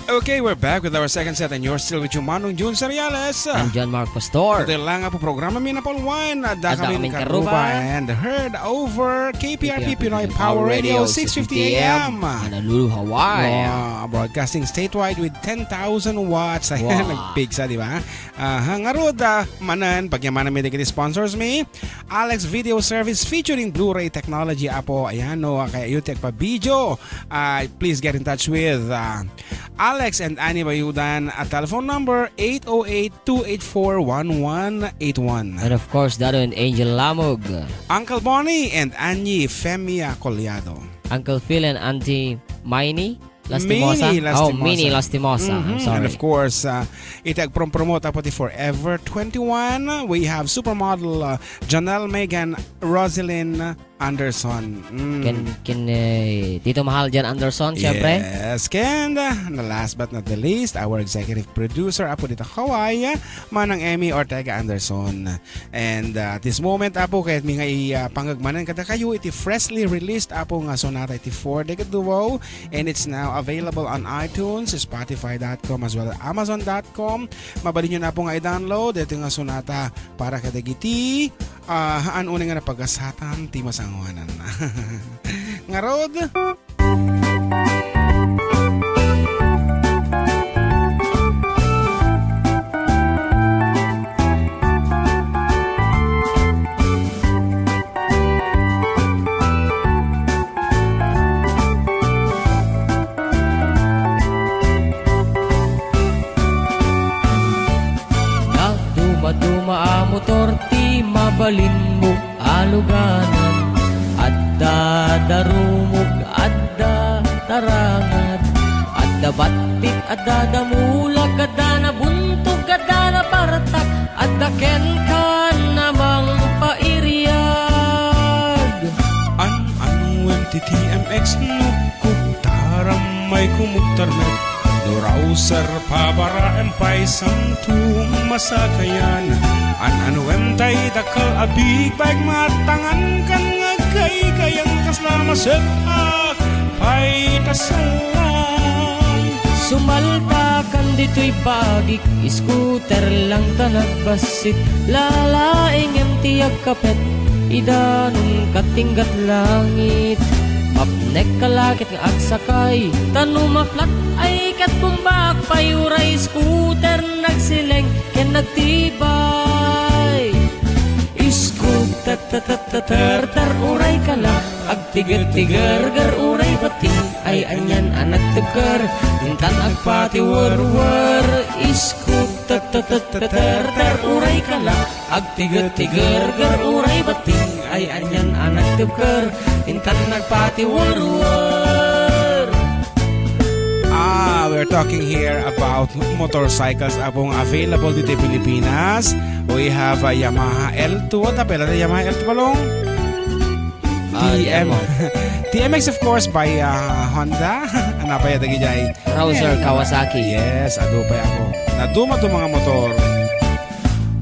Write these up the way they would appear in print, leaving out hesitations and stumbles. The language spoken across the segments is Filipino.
Okay, we're back with our second set and you're still with yung Manong Jun Sariales. I'm John Mark Pastor. Ito lang po programa Minapol 1 at Ada Dakamin kaming Karuba Karuba. and heard over KPRP Pinoy Power Radio 650 AM. Honolulu, Hawaii. Wow, broadcasting statewide with 10,000 watts. Ayan, Wow. nagpigsa, di ba? Ngarod, manan, pagyamanan may digiti sponsors me. Alex Video Service featuring Blu-ray technology apo. Ayan, no, kaya yutek pa video. Please get in touch with Alex and Annie Bayudan at telephone number 808-284-1181. And of course, Dado and Angel Lamog. Uncle Bonnie and Annie Femia Collado. Uncle Phil and Auntie Miney Lastimosa. Minnie Lastimosa. Minnie Lastimosa. I'm sorry. And of course, itag promote pati Forever 21. We have supermodel Janelle Megan Rosalind Anderson. Tito Mahal Jan Anderson, syempre. Yes, and last but not the least, our executive producer apo dito Hawaii, Manang Emmy Ortega Anderson. And at this moment apo kahit mi nga pangagmanan kada kayo iti freshly released apo nga sonata iti 4 Decade Duo, and it's now available on iTunes, Spotify.com as well as Amazon.com. Mabali nyo na po nga i-download ito nga sonata para kadagiti haan uning nga napagasatan ti masanguanan. Ngarod Duma a motor ti mabalin mo aluganan. Adda darumog, adda tarangat, adda batit, adda damulag, adda nabuntog, adda napartak, adda ken kan namang pairiyag. An-anuan ti TMX nukuk taramay kumuktarmet Dorauser pabara empay samtung masakayan. An-anuan tay dakal abig baik matangan kan ngagay kayang kaslamaset pay tasalang. Sumalta kan dito'y bagik, scooter lang tanagbasit, lalaing empty agkapet, idanong katinggat langit. Mapnek kalakit ng agsakay, tanumaklat ay katbumbak, payuray scooter nagsileng, ken nagtibay. Scooter tar uray kala, agtiger-tiger uray bating, ay anyan anak tuker, intan agpati war-war. Scooter tar uray kala, agtiger-tiger uray bating, ay anyan anak tuker, intan nagpati war-war. We're talking here about motorcycles apong available dito sa Pilipinas. We have a Yamaha L2. Tapela na Yamaha L2 balong? TMX of course by Honda. Ano pa yata gijay? Rouser Kawasaki. Yes, ado pa ako. Naduma to mga motor.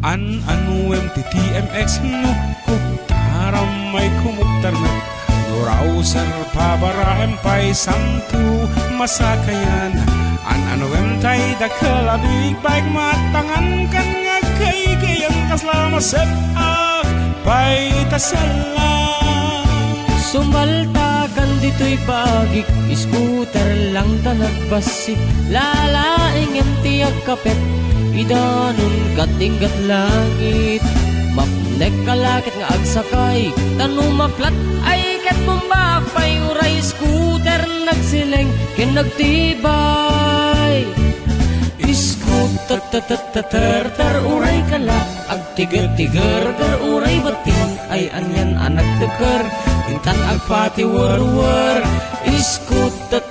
An-anuem ti TMX nukuk taramay kumuktar na Rouser pabara empay samtu masakayan. An-anuem tay dakalabig baik matangan kan ngagay kayang kaslamaset pay tasalang. Sumalta kan dito'y bagik, scooter lang tanagbasit, lalaing empty agkapet, idanon katinggat langit. Mapnek kalakit nga agsakay, tanumaklat ay katbumbak, payuray scooter nagsileng, ken nagtibay. Scooter tar uray kala, agtiger-tiger uray bating, ay anyan anak tuker, intan agpati war-war. Scooter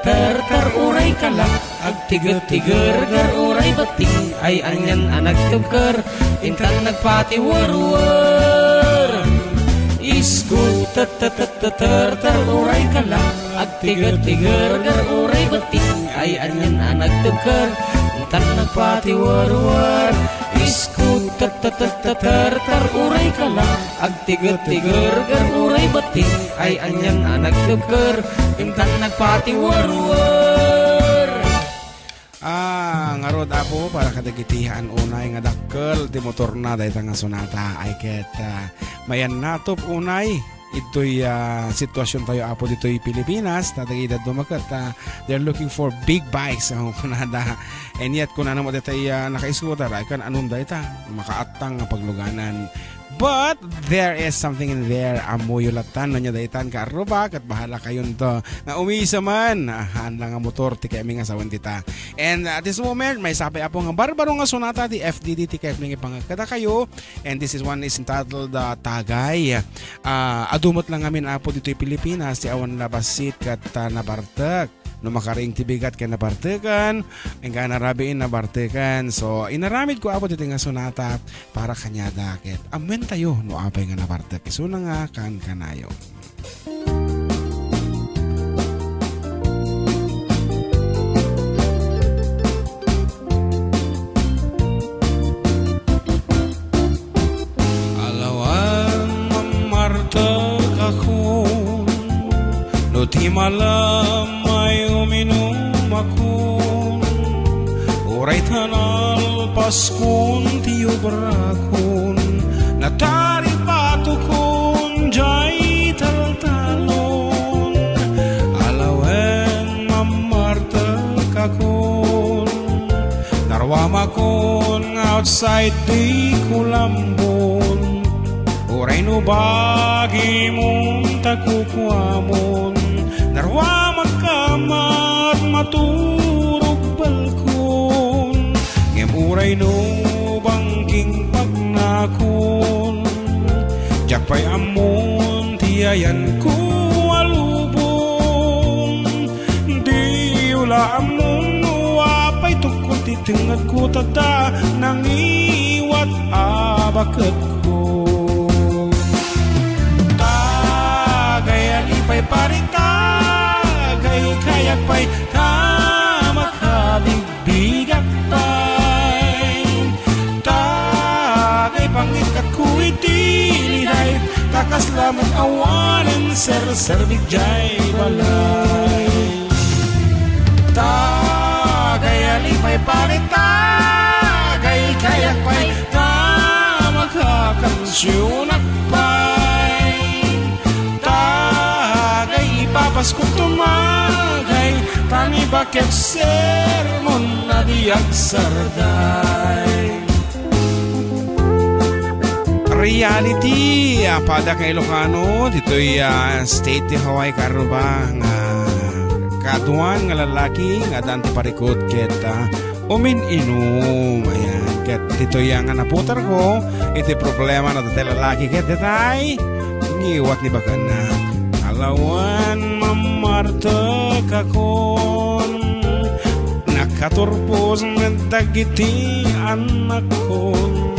tar uray kala, agtiger-tiger uray bating, ay anyan anak tuker, intan nagpati war-war. Scooter tar uray kala, agtiger-tiger uray bating, ay anyan anak tuker, intan nagpati war-war. Scooter tar uray kala, agtiger-tiger uray bating, ay anyan anak tuker, intan nagpati war-war. Ngarod apo para kadagitihan unay nga dakkel ti motor na dayta nga sonata ay ket mayan natop unay ito'y sitwasyon tayo apo dito'y Pilipinas tatagidad dumakat they're looking for big bikes kunada and yet kung ano mo dito'y naka-scooter ay kan anong dayta makaatang nga pagluganan. But there is something in there amuyulatan no nya daytan ka arubak at bahala kayon to nga umisa man lang nga motor ti kami nga sawan tita. And at this moment may sabi apo nga barbaro nga sonata ti FDD ti kami nga pangakada kayo, and this is one is entitled Tagay. Adumot lang ngamin apo dito'y Pilipinas ti awan labasit kat nabartek no makaring tibigat ka nabartekan ang ka narabiin nabartekan. So inaramid ko apo dito nga sonata para kanya dakit amen tayo no apay nga nabartek iso na nga kan kanayo. Alawan mamartek ako no ti malam uminom akon uray tanal paskon tiyo barakon natari patukon jay taltalon alawen mamartek akon narwamakon outside di kulambon uray no bagi mong takukwamon narwamak kamat maturog balkon ngemuray no bangking pagnakon jakpay amon tiyayan ko alubon di ula amon wapay tukot titingad ko tada nang iwat abaket ko tagay alipay parita kayak pay kamakabigbigat pay tagay pangikat kuitiliday takaslamat awanan ser-serbijay balay tagay alipay parita tagay kayak pay kamakakansyonak pay tagay ipapas ko tumagay tani bakit sermon na diag sarday. Reality pada kay Ilocano dito'y state ti Hawaii karuba nga kaduan nga lalaki nga dante parikot ket umin-inom ayan ket dito'y nga naputar ko iti problema na dati lalaki ket detay ngiwat ni bakan na alawan mamartek akon nakaturpos ng dagiti anak kon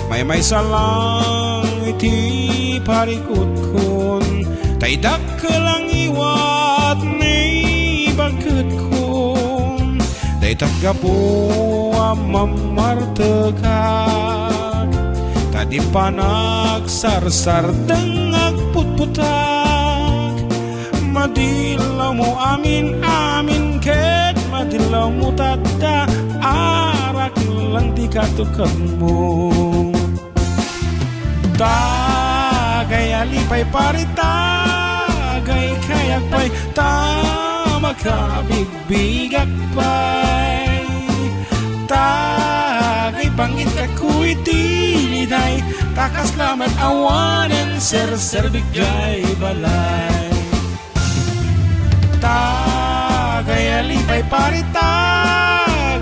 may salang iti parikot kon tay dakkelang iwat ni bagket kon day tagapo mamartekak tadi panagsarsar dengag putputak madilaw mo amin ket madilaw mo tada arak lang di katukan mo tagay alipay parita tagay kayak pay tamakabigbigat pay tagay pangit kakuitiliday takas lamat awanen ser-serbijay balay tagay alipay parita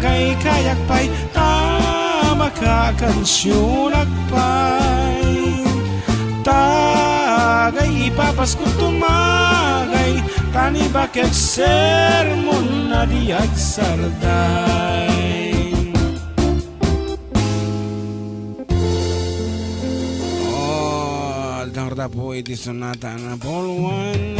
tagay kayak pay tamakakansyonak pay tagay ipapas ko tumagay tani bakit sermon na diag sarday. Dangda po iti sonata na Paul 1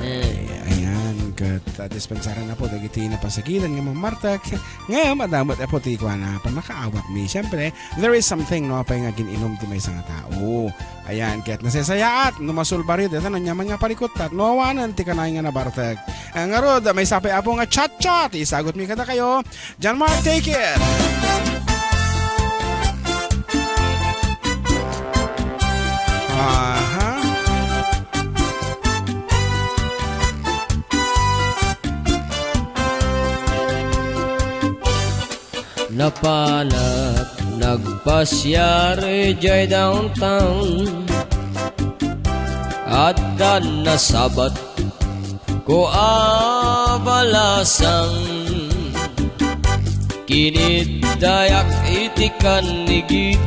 ayan kat dispensaran na po dagiti na pasakitan nga mamartak nga madamot po ti kwa na panakaawat mi. Siyempre, there is something no pa nga gininom ti may nga tao. Ayan, kaya't nasesayaat numasulbarit ito na nyaman nga parikutat nuawanan ti kanay nga nabartak. Ang arod may sapay apo nga chat-chat isagot mi kada kayo. John Mark, take it! Aha. Napanak nagpasyari jay downtown at na sabat ko abalasang kinit dayak itikan nigit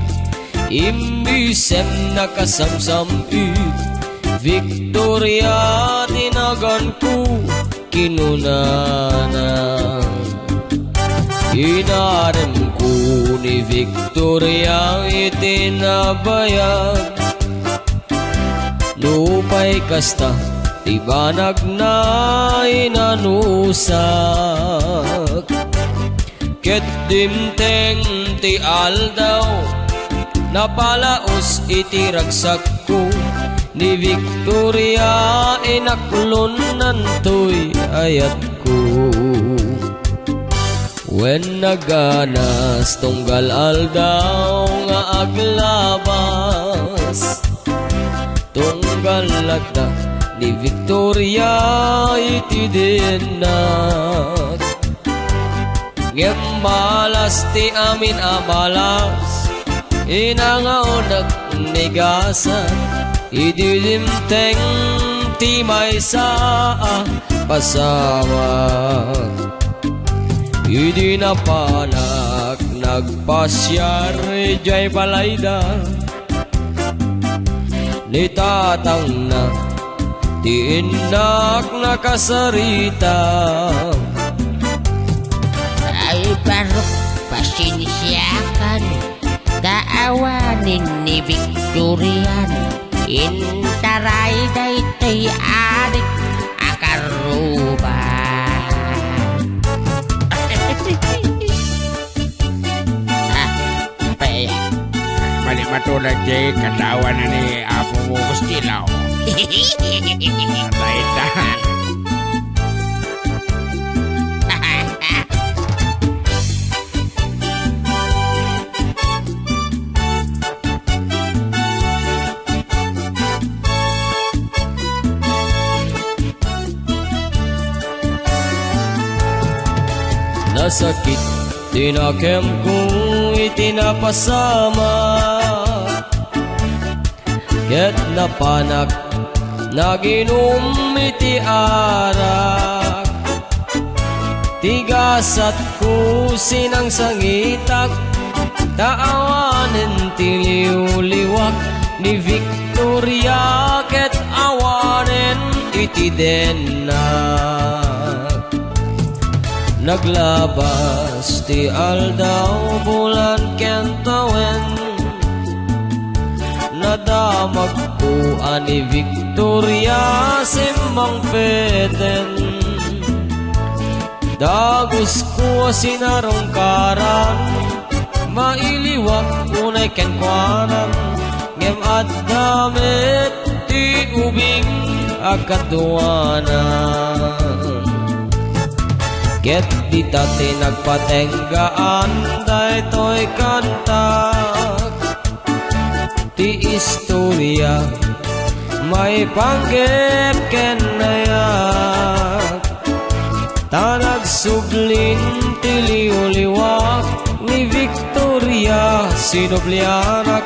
imbisem nakasamsamit Victoria tinagan ko kinunanang inarem ko ni Victoria itinabayag lupay kasta tibanag na inanusak ket dimteng ti aldaw napalaos iti ragsak ko ni Victoria inaklon nantoy ayat ko. When naganas tunggal aldaw nga aglabas tunggal lata ni Victoria iti dinak ngem malas ti amin amalas inangaonak nigasan idilimteng ti may saa pasawag idi na panak nagpasyar jay balayda ni tatang na ti inak nakasarita ay parok pasinisyakan daawanin ni Victorian intaray daytoy adik akaruba Mali matulad jay katawa na ni Apo mo Gustilaw. Daitan. Nasakit tinakem ko itinapasama ket napanak naginom iti arak tigasat ko sinang sangitak taawanen ti liwliwak ni Victoria ket awanen iti denak naglabas ti aldaw bulan kentawen nadamag ko ani Victoria simbang peten dagus ko sinarongkaran mailiwak unay kenkwanan ngem addamit ti ubing akaduanan ket di tate nagpatenggaan daytoy kantak ti istorya may panggep kenayak tanag suglin ti liwliwak ni Victoria sinublianak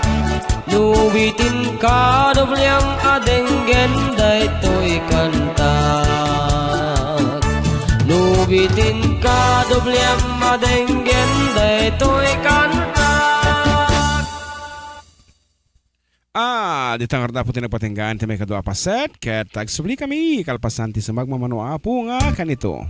nubitin ka dobliang adenggen daytoy kantak nubitin ka dobliang adenggen daytoy kantak. Dito nga na po tinagpatinggaan ti may kadwa paset ket tagsubli kami kalpasan ti sa magmamanoa po nga kanito.